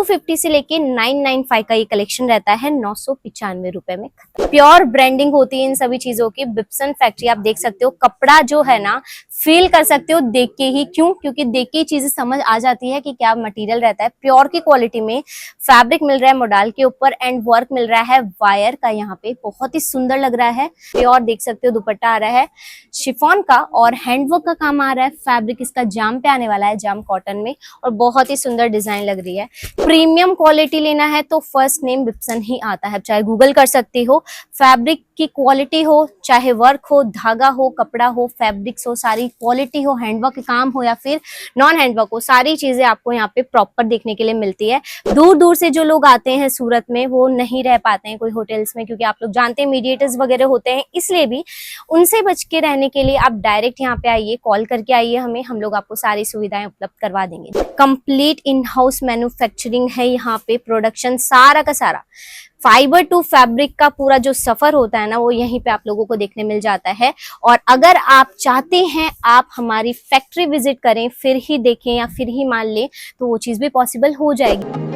250 से लेके 995 का ये कलेक्शन रहता है 995 रुपए में। प्योर ब्रांडिंग होती है इन सभी चीजों की। बिप्सन फैक्ट्री आप देख सकते हो, कपड़ा जो है ना फील कर सकते हो देख के ही। क्यों? क्योंकि देख के ही चीजें समझ आ जाती है कि क्या मटेरियल रहता है। प्योर की क्वालिटी में फैब्रिक मिल रहा है मोडाल के ऊपर एंड वर्क मिल रहा है वायर का। यहाँ पे बहुत ही सुंदर लग रहा है। प्योर देख सकते हो दुपट्टा आ रहा है शिफॉन का और हैंडवर्क का काम आ रहा है। फैब्रिक इसका जाम पे आने वाला है, जाम कॉटन में, और बहुत ही सुंदर डिजाइन लग रही है। प्रीमियम क्वालिटी लेना है तो फर्स्ट नेम बिप्सन ही आता है। चाहे गूगल कर सकती हो, फैब्रिक की क्वालिटी हो, चाहे वर्क हो, धागा हो, कपड़ा हो, फैब्रिक्स हो, सारी क्वालिटी हो, हैंडवर्क काम हो या फिर नॉन हैंडवर्क हो, सारी चीजें आपको यहाँ पे प्रॉपर देखने के लिए मिलती है। दूर दूर से जो लोग आते हैं सूरत में वो नहीं रह पाते हैं कोई होटल्स में, क्योंकि आप लोग जानते हैं मीडिएटर्स वगैरह होते हैं, इसलिए भी उनसे बच के रहने के लिए आप डायरेक्ट यहाँ पे आइए, कॉल करके आइए हमें, हम लोग आपको सारी सुविधाएं उपलब्ध करवा देंगे। कंप्लीट इन हाउस मैन्युफैक्चरिंग है यहाँ पे। प्रोडक्शन सारा का सारा फाइबर टू फैब्रिक का पूरा जो सफर होता है ना वो यहीं पे आप लोगों को देखने मिल जाता है। और अगर आप चाहते हैं आप हमारी फैक्ट्री विजिट करें फिर ही देखें या फिर ही मान लें तो वो चीज भी पॉसिबल हो जाएगी।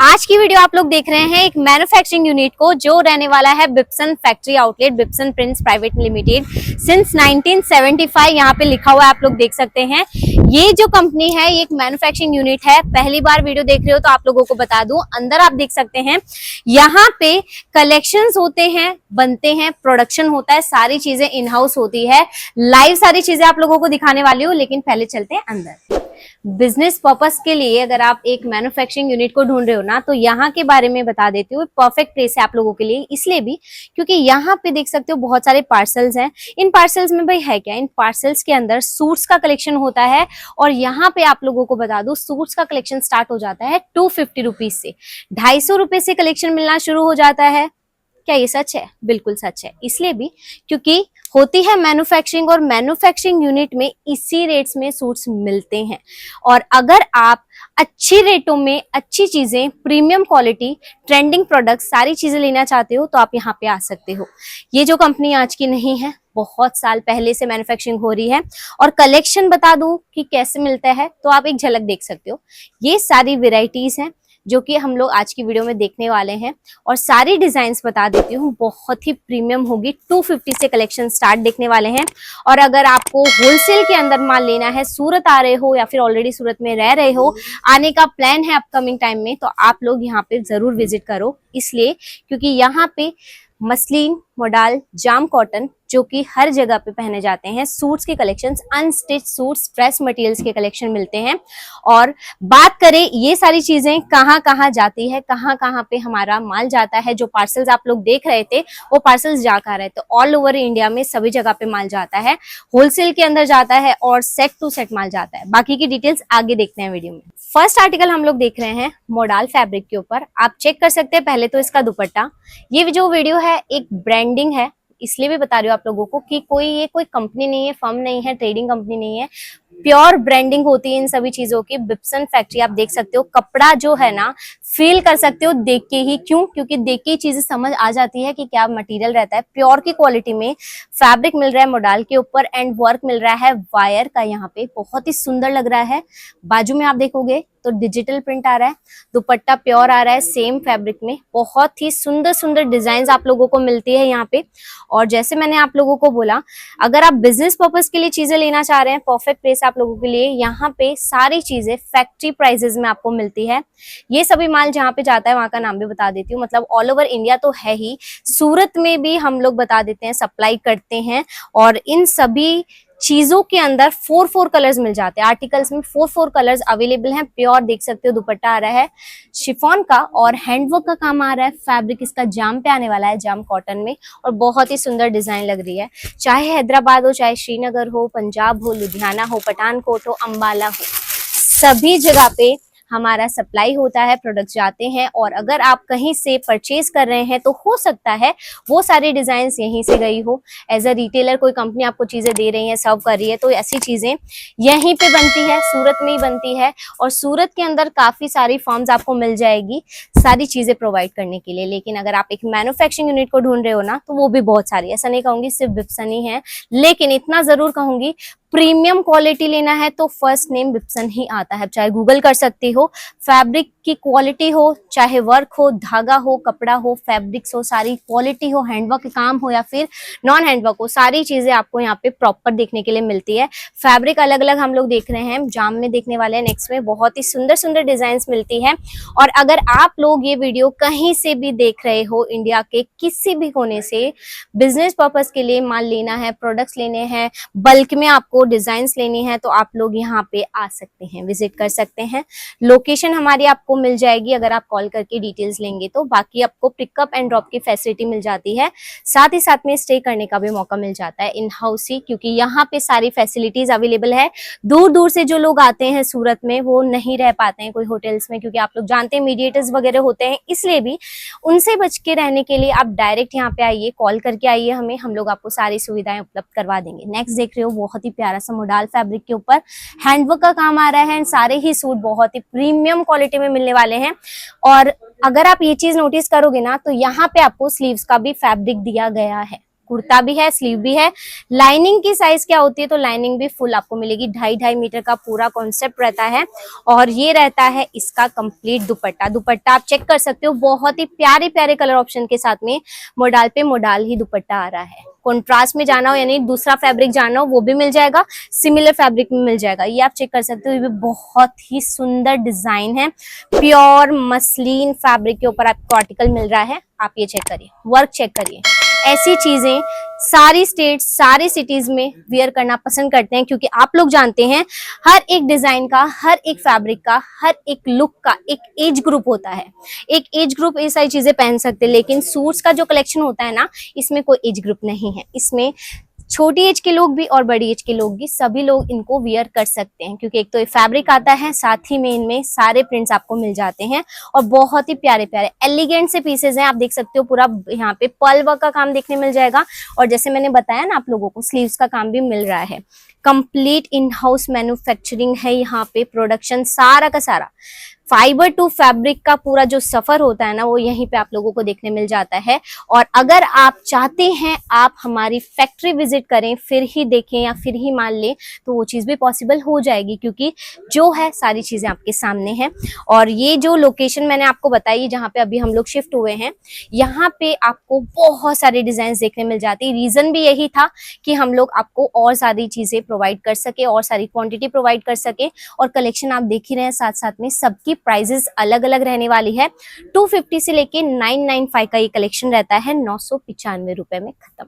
आज की वीडियो आप लोग देख रहे हैं एक मैन्युफैक्चरिंग यूनिट को जो रहने वाला है Bipson factory outlet, Bipson prints private limited. Since 1975 यहाँ पे लिखा हुआ है, आप लोग देख सकते हैं। ये जो कंपनी है ये एक मैन्युफैक्चरिंग यूनिट है। पहली बार वीडियो देख रहे हो तो आप लोगों को बता दूं, अंदर आप देख सकते हैं यहाँ पे कलेक्शंस होते हैं, बनते हैं, प्रोडक्शन होता है, सारी चीजें इन हाउस होती है। लाइव सारी चीजें आप लोगों को दिखाने वाली हूँ, लेकिन पहले चलते हैं अंदर। बिजनेस पर्पस के लिए अगर आप एक मैन्युफैक्चरिंग यूनिट को ढूंढ रहे हो ना तो यहाँ के बारे में बता देती हूँ। परफेक्ट प्लेस है आप लोगों के लिए, इसलिए भी क्योंकि यहाँ पे देख सकते हो बहुत सारे पार्सल्स हैं। इन पार्सल्स में भाई है क्या, इन पार्सल्स के अंदर सूट्स का कलेक्शन होता है। और यहाँ पे आप लोगों को बता दूं सूट्स का कलेक्शन स्टार्ट हो जाता है 250 रुपीज से। 250 रुपए से कलेक्शन मिलना शुरू हो जाता है। क्या ये सच है? बिल्कुल सच है। इसलिए भी क्योंकि होती है मैन्युफैक्चरिंग और मैन्युफैक्चरिंग यूनिट में इसी रेट्स में सूट्स मिलते हैं। और अगर आप अच्छी रेटों में अच्छी चीजें, प्रीमियम क्वालिटी, ट्रेंडिंग प्रोडक्ट्स, सारी चीजें लेना चाहते हो तो आप यहाँ पे आ सकते हो। ये जो कंपनी आज की नहीं है, बहुत साल पहले से मैन्युफैक्चरिंग हो रही है। और कलेक्शन बता दूं कि कैसे मिलता है तो आप एक झलक देख सकते हो। ये सारी वेराइटीज हैं जो कि हम लोग आज की वीडियो में देखने वाले हैं। और सारी डिजाइन्स बता देती हूँ, बहुत ही प्रीमियम होगी। 250 से कलेक्शन स्टार्ट देखने वाले हैं। और अगर आपको होलसेल के अंदर माल लेना है, सूरत आ रहे हो या फिर ऑलरेडी सूरत में रह रहे हो, आने का प्लान है अपकमिंग टाइम में, तो आप लोग यहाँ पे जरूर विजिट करो। इसलिए क्योंकि यहाँ पे मसलिन, मोडाल, जाम कॉटन जो कि हर जगह पे पहने जाते हैं, सूट्स के collections, unstitch suits, dress materials के कलेक्शन मिलते हैं। और बात करें ये सारी चीजें कहाँ कहाँ जाती है, कहाँ कहाँ पे हमारा माल जाता है, जो पार्सल्स आप लोग देख रहे थे वो पार्सल्स जा कहाँ रहे थे, ऑल ओवर इंडिया में सभी जगह पे माल जाता है। होलसेल के अंदर जाता है और सेट टू सेट माल जाता है। बाकी की डिटेल्स आगे देखते हैं वीडियो में। फर्स्ट आर्टिकल हम लोग देख रहे हैं मोडाल फैब्रिक के ऊपर। आप चेक कर सकते हैं पहले तो इसका दुपट्टा। ये जो वीडियो है एक ब्रांडिंग है, इसलिए भी बता रही हूँ आप लोगों को कि ये कोई कंपनी नहीं है, फर्म नहीं है, ट्रेडिंग कंपनी नहीं है। प्योर ब्रांडिंग होती है इन सभी चीजों की। बिप्सन फैक्ट्री आप देख सकते हो, कपड़ा जो है ना फील कर सकते हो देख के ही। क्यों? क्योंकि देख के ही चीजें समझ आ जाती है कि क्या मटेरियल रहता है। प्योर की क्वालिटी में फैब्रिक मिल रहा है मोडाल के ऊपर एंड वर्क मिल रहा है वायर का। यहाँ पे बहुत ही सुंदर लग रहा है। बाजू में आप देखोगे तो डिजिटल प्रिंट आ रहा है, दुपट्टा प्योर आ रहा है सेम फैब्रिक में। बहुत ही सुंदर सुंदर डिजाइन आप लोगों को मिलती है यहाँ पे। और जैसे मैंने आप लोगों को बोला, अगर आप बिजनेस पर्पज के लिए चीजें लेना चाह रहे हैं, परफेक्ट प्लेस आप लोगों के लिए। यहाँ पे सारी चीजें फैक्ट्री प्राइसेस में आपको मिलती है। ये सभी माल जहाँ पे जाता है वहां का नाम भी बता देती हूँ, मतलब ऑल ओवर इंडिया तो है ही, सूरत में भी हम लोग बता देते हैं, सप्लाई करते हैं। और इन सभी चीजों के अंदर 4 कलर्स मिल जाते हैं। आर्टिकल्स में 4 कलर्स अवेलेबल हैं। प्योर देख सकते हो दुपट्टा आ रहा है शिफॉन का और हैंडवर्क का काम आ रहा है। फैब्रिक इसका जाम पे आने वाला है, जाम कॉटन में, और बहुत ही सुंदर डिजाइन लग रही है। चाहे हैदराबाद हो, चाहे श्रीनगर हो, पंजाब हो, लुधियाना हो, पठानकोट हो, अंबाला हो, सभी जगह पे हमारा सप्लाई होता है, प्रोडक्ट जाते हैं। और अगर आप कहीं से परचेज कर रहे हैं तो हो सकता है वो सारी डिजाइन यहीं से गई हो। एज अ रिटेलर कोई कंपनी आपको चीजें दे रही है, सर्व कर रही है, तो ऐसी चीजें यहीं पे बनती है, सूरत में ही बनती है। और सूरत के अंदर काफी सारी फर्म्स आपको मिल जाएगी सारी चीजें प्रोवाइड करने के लिए। लेकिन अगर आप एक मैन्युफैक्चरिंग यूनिट को ढूंढ रहे हो ना, तो वो भी बहुत सारी, ऐसा नहीं कहूंगी सिर्फ बिप्सन ही है, लेकिन इतना जरूर कहूंगी प्रीमियम क्वालिटी लेना है तो फर्स्ट नेम बिप्सन ही आता है। चाहे गूगल कर सकती हो, फैब्रिक की क्वालिटी हो, चाहे वर्क हो, धागा हो, कपड़ा हो, फैब्रिक्स हो, सारी क्वालिटी हो, हैंडवर्क काम हो या फिर नॉन हैंडवर्क हो, सारी चीजें आपको यहाँ पे प्रॉपर देखने के लिए मिलती है। फैब्रिक अलग अलग हम लोग देख रहे हैं, जाम में देखने वाले हैं, नेक्स्ट में बहुत ही सुंदर सुंदर डिजाइन मिलती है। और अगर आप लोग ये वीडियो कहीं से भी देख रहे हो, इंडिया के किसी भी कोने से, बिजनेस पर्पज के लिए माल लेना है, प्रोडक्ट्स लेने हैं, बल्क में आपको डिजाइन्स लेनी है, तो आप लोग यहाँ पे आ सकते हैं, विजिट कर सकते हैं। लोकेशन हमारी आपको मिल जाएगी अगर आप कॉल करके डिटेल्स लेंगे तो। बाकी आपको पिकअप एंड ड्रॉप की फैसिलिटी मिल जाती है, साथ ही साथ में स्टे करने का भी मौका मिल जाता है इन हाउस ही, क्योंकि यहाँ पे सारी फैसिलिटीज अवेलेबल है। दूर दूर से जो लोग आते हैं सूरत में वो नहीं रह पाते हैं कोई होटल्स में, क्योंकि आप लोग जानते हैं मीडिएटर्स वगैरह होते हैं, इसलिए भी उनसे बच के रहने के लिए आप डायरेक्ट यहाँ पे आइए, कॉल करके आइए हमें, हम लोग आपको सारी सुविधाएं उपलब्ध करवा देंगे। नेक्स्ट देख रहे हो बहुत ही प्यारा सा मोडाल फैब्रिक के ऊपर हैंडवर्क का काम आ रहा है। सारे ही सूट बहुत ही प्रीमियम क्वालिटी में मिलने वाले हैं। और अगर आप ये चीज नोटिस करोगे ना, तो यहाँ पे आपको स्लीव्स का भी फैब्रिक दिया गया है, कुर्ता भी है, स्लीव भी है। लाइनिंग की साइज क्या होती है, तो लाइनिंग भी फुल आपको मिलेगी, 2.5 मीटर का पूरा कॉन्सेप्ट रहता है। और ये रहता है इसका कंप्लीट दुपट्टा। दुपट्टा आप चेक कर सकते हो, बहुत ही प्यारे प्यारे कलर ऑप्शन के साथ में मोडाल पे मोडाल ही दुपट्टा आ रहा है। कॉन्ट्रास्ट में जाना हो यानी दूसरा फैब्रिक जाना हो वो भी मिल जाएगा, सिमिलर फैब्रिक में मिल जाएगा, ये आप चेक कर सकते हो। ये भी बहुत ही सुंदर डिजाइन है, प्योर मसलिन फैब्रिक के ऊपर आपको आर्टिकल मिल रहा है। आप ये चेक करिए, वर्क चेक करिए। ऐसी चीजें सारी स्टेट्स, सारी सिटीज में वियर करना पसंद करते हैं, क्योंकि आप लोग जानते हैं हर एक डिजाइन का, हर एक फैब्रिक का, हर एक लुक का एक एज ग्रुप होता है। एक एज ग्रुप ये सारी चीजें पहन सकते हैं, लेकिन सूट्स का जो कलेक्शन होता है ना, इसमें कोई एज ग्रुप नहीं है। इसमें छोटी एज के लोग भी और बड़ी एज के लोग भी, सभी लोग इनको वियर कर सकते हैं, क्योंकि एक तो ये फैब्रिक आता है, साथ ही में इनमें सारे प्रिंट्स आपको मिल जाते हैं। और बहुत ही प्यारे प्यारे एलिगेंट से पीसेज हैं, आप देख सकते हो। पूरा यहाँ पे पर्ल वर्क का काम देखने मिल जाएगा। और जैसे मैंने बताया ना आप लोगों को, स्लीव्स का काम भी मिल रहा है। कंप्लीट इन हाउस मैन्युफैक्चरिंग है यहाँ पे, प्रोडक्शन सारा का सारा, फाइबर टू फैब्रिक का पूरा जो सफर होता है ना, वो यहीं पे आप लोगों को देखने मिल जाता है। और अगर आप चाहते हैं आप हमारी फैक्ट्री विजिट करें, फिर ही देखें या फिर ही मान लें, तो वो चीज़ भी पॉसिबल हो जाएगी, क्योंकि जो है सारी चीज़ें आपके सामने हैं। और ये जो लोकेशन मैंने आपको बताई जहाँ पे अभी हम लोग शिफ्ट हुए हैं, यहाँ पे आपको बहुत सारे डिजाइन देखने मिल जाती है। रीजन भी यही था कि हम लोग आपको और सारी चीज़ें प्रोवाइड कर सके, और सारी क्वांटिटी प्रोवाइड कर सके। और कलेक्शन आप देख ही रहे हैं, साथ साथ में सबकी प्राइजेस अलग अलग रहने वाली है। 250 से लेके 995 का ये कलेक्शन रहता है, 995 रुपए में खत्म।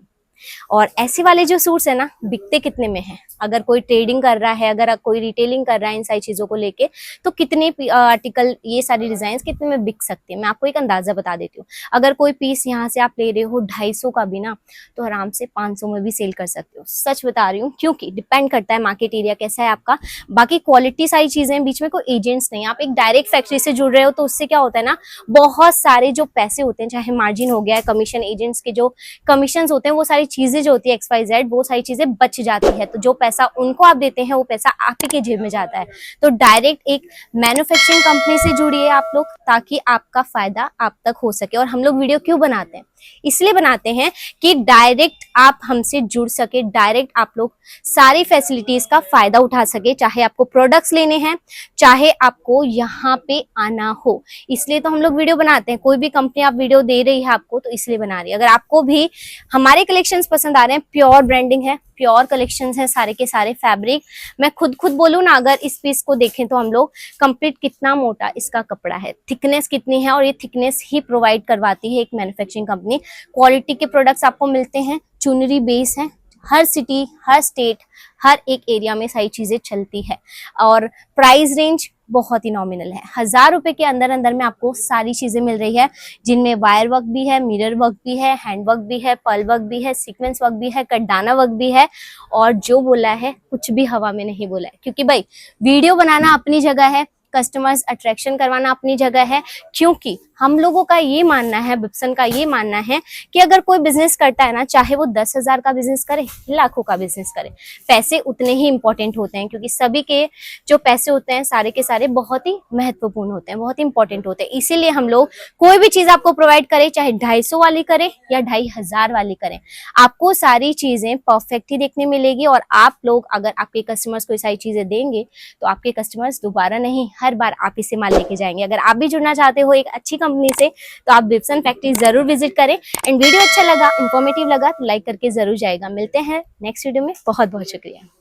और ऐसे वाले जो सूट्स है ना, बिकते कितने में है? अगर कोई ट्रेडिंग कर रहा है, अगर कोई रिटेलिंग कर रहा है इन सारी चीजों को लेके, तो कितने आर्टिकल, ये सारी डिजाइन कितने में बिक सकते हैं, मैं आपको एक अंदाजा बता देती हूँ। अगर कोई पीस यहाँ से आप ले रहे हो 250 का भी ना, तो आराम से 500 में भी सेल कर सकते हो। सच बता रही हूँ, क्योंकि डिपेंड करता है मार्केट एरिया कैसा है आपका। बाकी क्वालिटी सारी चीजें, बीच में कोई एजेंट्स नहीं, आप एक डायरेक्ट फैक्ट्री से जुड़ रहे हो, तो उससे क्या होता है ना, बहुत सारे जो पैसे होते हैं, चाहे मार्जिन हो गया, कमीशन, एजेंट्स के जो कमीशन होते हैं, वो सारी चीजें जो होती है XYZ, वो सारी चीजें बच जाती है। तो जो पैसा उनको आप देते हैं, वो पैसा आप ही के जेब में जाता है। तो डायरेक्ट एक मैन्युफैक्चरिंग कंपनी से जुड़िए आप लोग, ताकि आपका फायदा आप तक हो सके। और हम लोग वीडियो क्यों बनाते हैं? इसलिए बनाते हैं कि डायरेक्ट आप हमसे जुड़ सके, डायरेक्ट आप लोग सारी फैसिलिटीज का फायदा उठा सके, चाहे आपको प्रोडक्ट्स लेने हैं, चाहे आपको यहाँ पे आना हो। इसलिए तो हम लोग वीडियो बनाते हैं। कोई भी कंपनी आप वीडियो दे रही है आपको, तो इसलिए बना रही है। अगर आपको भी हमारे कलेक्शंस पसंद आ रहे हैं, प्योर ब्रांडिंग है, प्योर कलेक्शंस हैं सारे के सारे। फैब्रिक मैं खुद बोलूँ ना, अगर इस पीस को देखें तो हम लोग कंप्लीट कितना मोटा इसका कपड़ा है, थिकनेस कितनी है, और ये थिकनेस ही प्रोवाइड करवाती है एक मैन्युफैक्चरिंग कंपनी। क्वालिटी के प्रोडक्ट्स आपको मिलते हैं, चुनरी बेस है, हर सिटी, हर स्टेट, हर एक एरिया में सारी चीजें चलती है। और प्राइस रेंज बहुत ही नॉमिनल है, 1000 रुपए के अंदर अंदर में आपको सारी चीजें मिल रही है, जिनमें वायर वर्क भी है, मिरर वर्क भी है, हैंड वर्क भी है, पर्ल वर्क भी है, सीक्वेंस वर्क भी है, कटदाना वर्क भी है। और जो बोला है कुछ भी हवा में नहीं बोला है, क्योंकि भाई वीडियो बनाना अपनी जगह है, कस्टमर्स अट्रैक्शन करवाना अपनी जगह है, क्योंकि हम लोगों का ये मानना है, बिप्सन का ये मानना है कि अगर कोई बिजनेस करता है ना, चाहे वो 10,000 का बिजनेस करे, लाखों का बिजनेस करे, पैसे उतने ही इंपॉर्टेंट होते हैं, क्योंकि सभी के जो पैसे होते हैं सारे के सारे बहुत ही महत्वपूर्ण होते हैं, बहुत ही इंपॉर्टेंट होते हैं। इसीलिए हम लोग कोई भी चीज आपको प्रोवाइड करें, चाहे 250 वाली करें या 2,500 वाली करें, आपको सारी चीजें परफेक्ट ही देखने मिलेगी। और आप लोग अगर आपके कस्टमर्स को सारी चीजें देंगे तो आपके कस्टमर्स दोबारा नहीं, हर बार आप ही से माल लेके जाएंगे। अगर आप भी जुड़ना चाहते हो एक अच्छी कंपनी से तो आप बिप्सन फैक्ट्री जरूर विजिट करें। एंड वीडियो अच्छा लगा, इंफॉर्मेटिव लगा तो लाइक करके जरूर जाएगा। मिलते हैं नेक्स्ट वीडियो में। बहुत बहुत शुक्रिया।